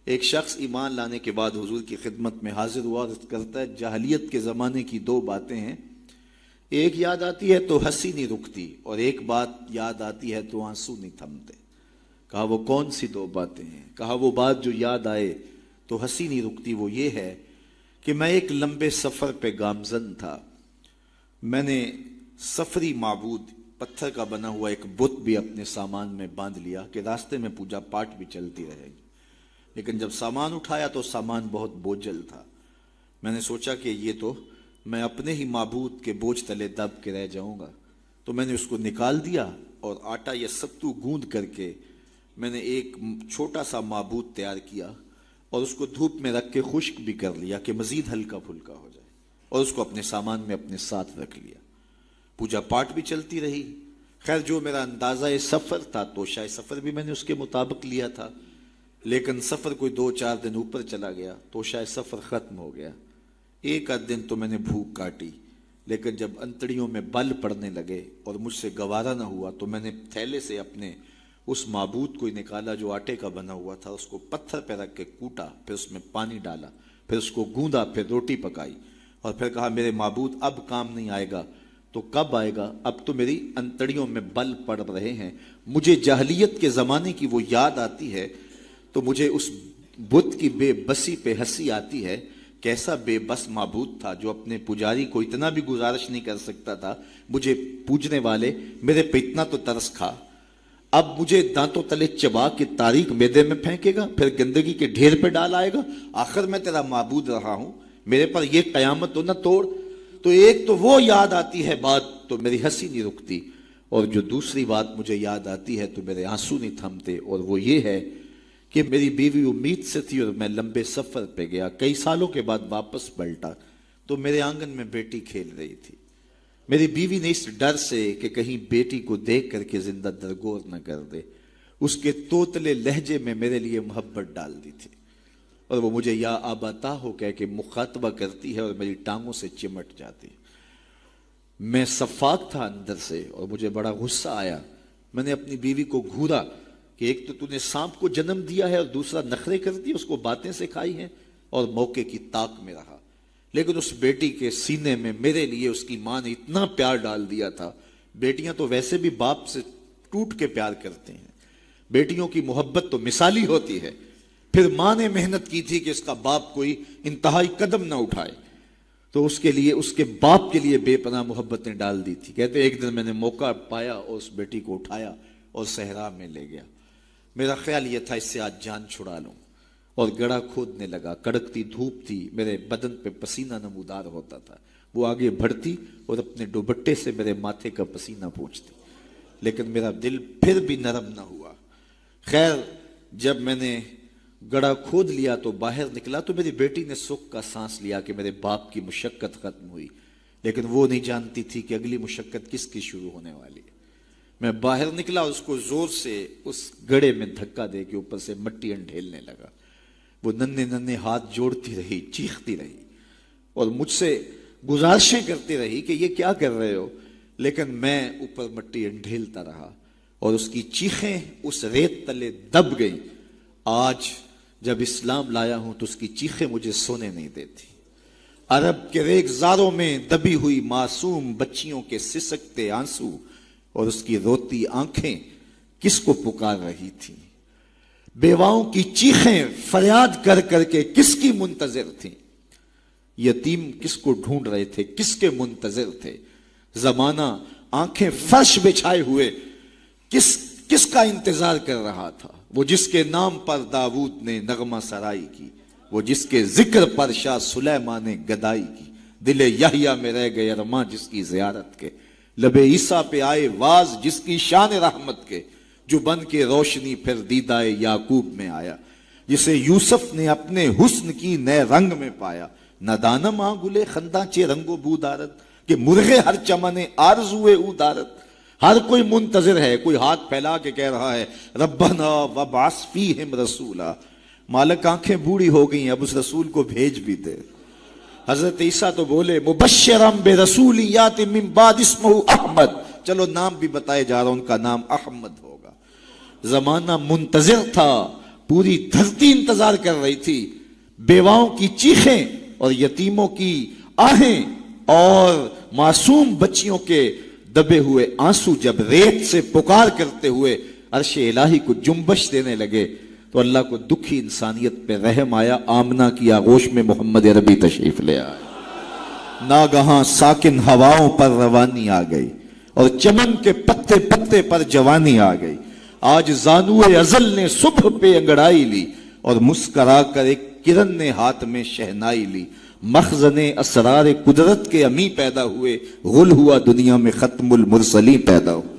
ایک شخص ایمان لانے کے بعد حضور کی خدمت میں حاضر ہوا اور کرتا ہے جاہلیت کے زمانے کی دو باتیں ہیں، ایک یاد آتی ہے تو ہنسی نہیں رکتی، اور ایک بات یاد آتی ہے تو آنسو نہیں تھمتے۔ کہا وہ کون سی دو باتیں ہیں؟ کہا وہ بات جو یاد آئے تو ہنسی نہیں رکتی وہ یہ ہے کہ میں ایک لمبے سفر پہ گامزن تھا، میں نے سفری معبود پتھر کا بنا ہوا ایک بت بھی اپنے سامان میں باندھ لیا کہ راستے میں پوجا پاٹ بھی چلتی رہے گی، لیکن جب سامان اٹھایا تو سامان بہت بوجھل تھا۔ میں نے سوچا کہ یہ تو میں اپنے ہی معبود کے بوجھ تلے دب کے رہ جاؤں گا، تو میں نے اس کو نکال دیا اور آٹا یا ستو گوندھ کر کے میں نے ایک چھوٹا سا معبود تیار کیا اور اس کو دھوپ میں رکھ کے خشک بھی کر لیا کہ مزید ہلکا پھلکا ہو جائے، اور اس کو اپنے سامان میں اپنے ساتھ رکھ لیا۔ پوجا پاٹ بھی چلتی رہی۔ خیر جو میرا اندازہ سفر تھا تو شاید سفر بھی میں نے اس کے مطابق لیا تھا، لیکن سفر کوئی 2-4 دن اوپر چلا گیا تو شاید سفر ختم ہو گیا۔ ایک آدھ دن تو میں نے بھوک کاٹی، لیکن جب انتڑیوں میں بل پڑنے لگے اور مجھ سے گوارا نہ ہوا تو میں نے تھیلے سے اپنے اس معبود کو نکالا جو آٹے کا بنا ہوا تھا، اس کو پتھر پہ رکھ کے کوٹا، پھر اس میں پانی ڈالا، پھر اس کو گوندا، پھر روٹی پکائی، اور پھر کہا میرے معبود اب کام نہیں آئے گا تو کب آئے گا؟ اب تو میری انتڑیوں میں بل پڑ رہے ہیں، مجھے جاہلیت کے زمانے کی وہ یاد آتی ہے تو مجھے اس بت کی بے بسی پہ ہنسی آتی ہے۔ کیسا بے بس معبود تھا جو اپنے پجاری کو اتنا بھی گزارش نہیں کر سکتا تھا، مجھے پوجنے والے میرے پہ اتنا تو ترس کھا، اب مجھے دانتوں تلے چبا کے تاریک میدے میں پھینکے گا، پھر گندگی کے ڈھیر پہ ڈال آئے گا، آخر میں تیرا معبود رہا ہوں، میرے پر یہ قیامت تو نہ توڑ۔ تو ایک تو وہ یاد آتی ہے بات تو میری ہنسی نہیں رکتی، اور جو دوسری بات مجھے یاد آتی ہے تو میرے آنسو نہیں تھمتے، اور وہ یہ ہے کہ میری بیوی امید سے تھی اور میں لمبے سفر پہ گیا، کئی سالوں کے بعد واپس پلٹا تو میرے آنگن میں بیٹی کھیل رہی تھی۔ میری بیوی نے اس ڈر سے کہ کہیں بیٹی کو دیکھ کر کے زندہ درگور نہ کر دے، اس کے توتلے لہجے میں میرے لیے محبت ڈال دی تھی، اور وہ مجھے یا آباتا ہو کہہ کے مخاطبہ کرتی ہے اور میری ٹانگوں سے چمٹ جاتی۔ میں صفاق تھا اندر سے اور مجھے بڑا غصہ آیا۔ میں نے اپنی بیوی کو گھورا کہ ایک تو نے سانپ کو جنم دیا ہے اور دوسرا نخرے کر دی، اس کو باتیں سکھائی ہیں، اور موقع کی طاق میں رہا۔ لیکن اس بیٹی کے سینے میں میرے لیے اس کی ماں نے اتنا پیار ڈال دیا تھا۔ بیٹیاں تو ویسے بھی باپ سے ٹوٹ کے پیار کرتے ہیں، بیٹیوں کی محبت تو مثالی ہوتی ہے۔ پھر ماں نے محنت کی تھی کہ اس کا باپ کوئی انتہائی قدم نہ اٹھائے، تو اس کے لیے اس کے باپ کے لیے بے پناہ محبتیں ڈال دی تھی۔ کہتے ایک دن میں نے موقع پایا اور اس بیٹی کو اٹھایا اور صحرا میں لے گیا۔ میرا خیال یہ تھا اس سے آج جان چھڑا لوں، اور گڑھا کھودنے لگا۔ کڑکتی دھوپ تھی، میرے بدن پہ پسینہ نمودار ہوتا تھا۔ وہ آگے بڑھتی اور اپنے دوپٹے سے میرے ماتھے کا پسینہ پوچھتی، لیکن میرا دل پھر بھی نرم نہ ہوا۔ خیر جب میں نے گڑھا کھود لیا تو باہر نکلا تو میری بیٹی نے سکھ کا سانس لیا کہ میرے باپ کی مشقت ختم ہوئی، لیکن وہ نہیں جانتی تھی کہ اگلی مشقت کس کی شروع ہونے والی ہے۔ میں باہر نکلا، اس کو زور سے اس گڑھے میں دھکا دے کے اوپر سے مٹی انڈھیلنے لگا۔ وہ ننھے ننھے ہاتھ جوڑتی رہی، چیختی رہی اور مجھ سے گزارشیں کرتی رہی کہ یہ کیا کر رہے ہو، لیکن میں اوپر مٹی انڈھیلتا رہا اور اس کی چیخیں اس ریت تلے دب گئیں۔ آج جب اسلام لایا ہوں تو اس کی چیخیں مجھے سونے نہیں دیتی۔ عرب کے ریگزاروں میں دبی ہوئی معصوم بچیوں کے سسکتے آنسو اور اس کی روتی آنکھیں کس کو پکار رہی تھیں؟ بیواؤں کی چیخیں فریاد کر کر کے کس کی منتظر تھیں؟ یتیم کس کو ڈھونڈ رہے تھے، کس کے منتظر تھے؟ زمانہ آنکھیں فرش بچھائے ہوئے کس کا انتظار کر رہا تھا؟ وہ جس کے نام پر داؤد نے نغمہ سرائی کی، وہ جس کے ذکر پر شاہ سلیمان نے گدائی کی، دل یحییٰ میں رہ گئے ارماں جس کی زیارت کے، لب عیسیٰ پہ آئے واز جس کی شان رحمت کے، جو بن کے روشنی پھر دیدائے یعقوب میں آیا، جسے یوسف نے اپنے حسن کی نئے رنگ میں پایا۔ ندانم آ گلے خنداں چے رنگ و بو دارت کہ مرغے ہر چمنے آرزوئے او دارت۔ ہر کوئی منتظر ہے، کوئی ہاتھ پھیلا کے کہہ رہا ہے ربنا وابعث فیہم رسولا، مالک آنکھیں بوڑھی ہو گئی، اب اس رسول کو بھیج بھی دے۔ حضرت عیسیٰ تو بولے مبشرم برسول یاتی من بعد اسمہ احمد، چلو نام بھی بتائے جا رہا ہوں، ان کا نام احمد ہوگا۔ زمانہ منتظر تھا، پوری دھرتی انتظار کر رہی تھی. بیواؤں کی چیخیں اور یتیموں کی آہیں اور معصوم بچیوں کے دبے ہوئے آنسو جب ریت سے پکار کرتے ہوئے عرش الہی کو جنبش دینے لگے تو اللہ کو دکھی انسانیت پہ رحم آیا. آمنہ کی آغوش میں محمد عربی تشریف لے آئے. ناگہاں ساکن ہواؤں پر روانی آ گئی اور چمن کے پتے پتے پر جوانی آ گئی. آج زانوئے ازل نے صبح پہ انگڑائی لی اور مسکرا کر ایک کرن نے ہاتھ میں شہنائی لی. مخزن اسرار قدرت کے امی پیدا ہوئے، غل ہوا دنیا میں ختم المرسلین پیدا ہوا.